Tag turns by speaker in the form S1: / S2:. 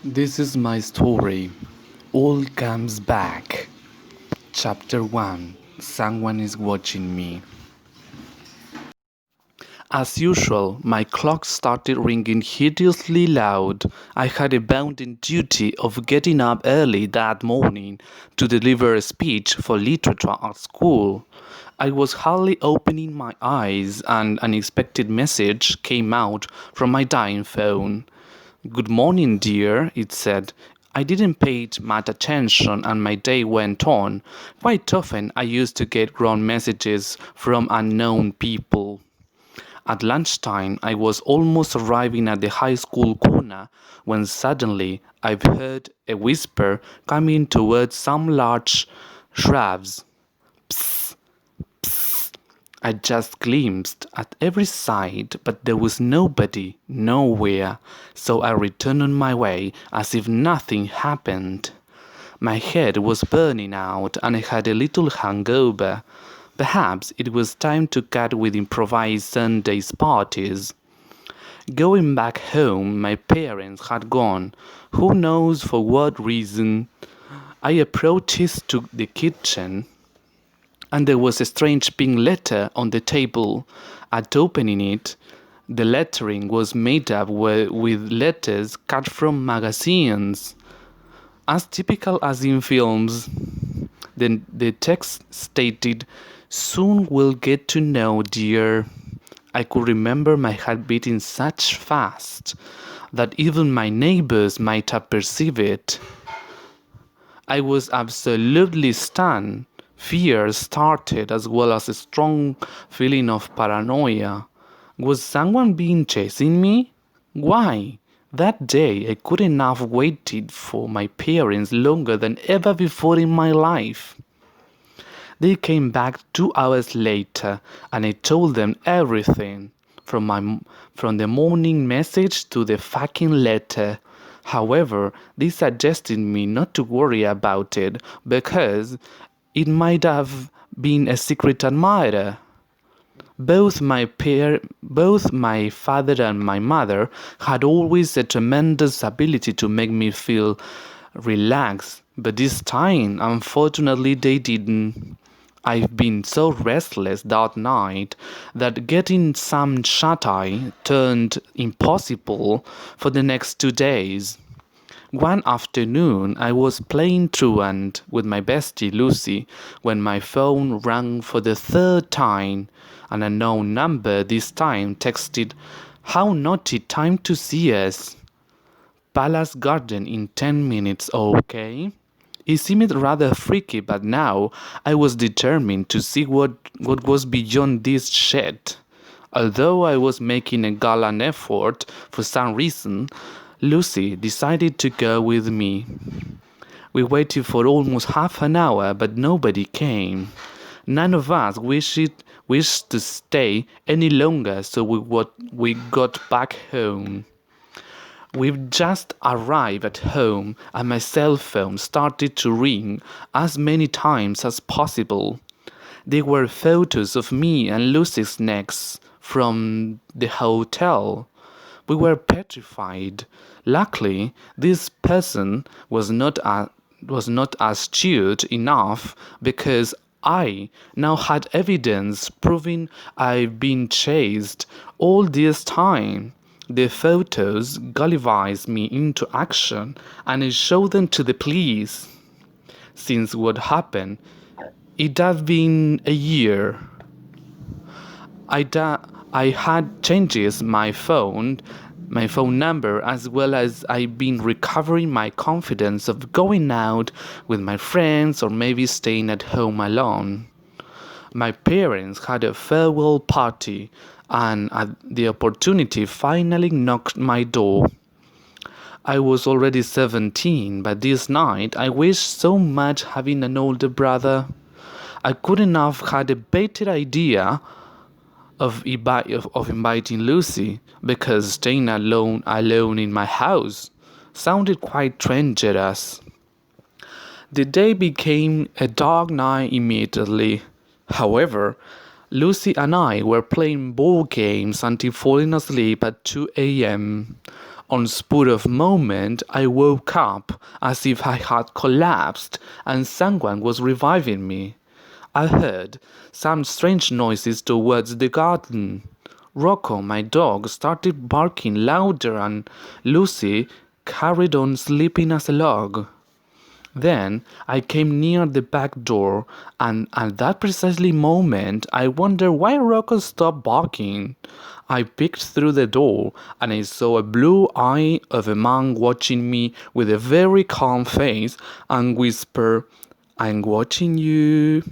S1: This is my story. All comes back. Chapter 1. Someone is watching me. As usual, my clock started ringing hideously loud. I had a bounden duty of getting up early that morning to deliver a speech for literature at school. I was hardly opening my eyes, and an unexpected message came out from my dying phone. "Good morning, dear," it said. I didn't pay much attention and my day went on. Quite often I used to get grown messages from unknown people. At lunchtime I was almost arriving at the high school corner when suddenly I heard a whisper coming towards some large shrubs. Psst, psst. I just glimpsed at every side, but there was nobody, nowhere, so I returned on my way as if nothing happened. My head was burning out and I had a little hangover. Perhaps it was time to cut with improvised Sunday parties. Going back home, my parents had gone, who knows for what reason. I approached to the kitchen, and there was a strange pink letter on the table. At opening it, the lettering was made up with letters cut from magazines. As typical as in films, the text stated, "Soon we'll get to know, dear." I could remember my heart beating such fast that even my neighbors might have perceived it. I was absolutely stunned. Fear started as well as a strong feeling of paranoia. Was someone being chasing me? Why? That day I couldn't have waited for my parents longer than ever before in my life. They came back 2 hours later and I told them everything, from the morning message to the fucking letter. However, they suggested me not to worry about it because it might have been a secret admirer. Both my father and my mother had always a tremendous ability to make me feel relaxed, but this time, unfortunately, they didn't. I've been so restless that night that getting some shut-eye turned impossible for the next 2 days. One afternoon, I was playing truant with my bestie Lucy when my phone rang for the third time. An unknown number this time texted, "How naughty time to see us. Palace Garden in 10 minutes, okay?" It seemed rather freaky, but now I was determined to see what was beyond this shed. Although I was making a gallant effort, for some reason, Lucy decided to go with me. We waited for almost half an hour, but nobody came. None of us wished to stay any longer, so we got back home. We've just arrived at home and my cell phone started to ring as many times as possible. There were photos of me and Lucy's necks from the hotel. We were petrified. Luckily, this person was not astute enough because I now had evidence proving I've been chased all this time. The photos galvanized me into action and I showed them to the police. Since what happened, it had been a year. I had changed my phone number, as well as I've been recovering my confidence of going out with my friends or maybe staying at home alone. My parents had a farewell party and the opportunity finally knocked my door. I was already 17, but this night I wished so much having an older brother. I couldn't have had a better idea of inviting Lucy, because staying alone in my house sounded quite treacherous. The day became a dark night immediately. However, Lucy and I were playing board games until falling asleep at 2 a.m. On spur of moment, I woke up as if I had collapsed and someone was reviving me. I heard some strange noises towards the garden. Rocco, my dog, started barking louder and Lucy carried on sleeping as a log. Then I came near the back door, and at that precisely moment I wondered why Rocco stopped barking. I peeked through the door, and I saw a blue eye of a man watching me with a very calm face and whispered, "I'm watching you."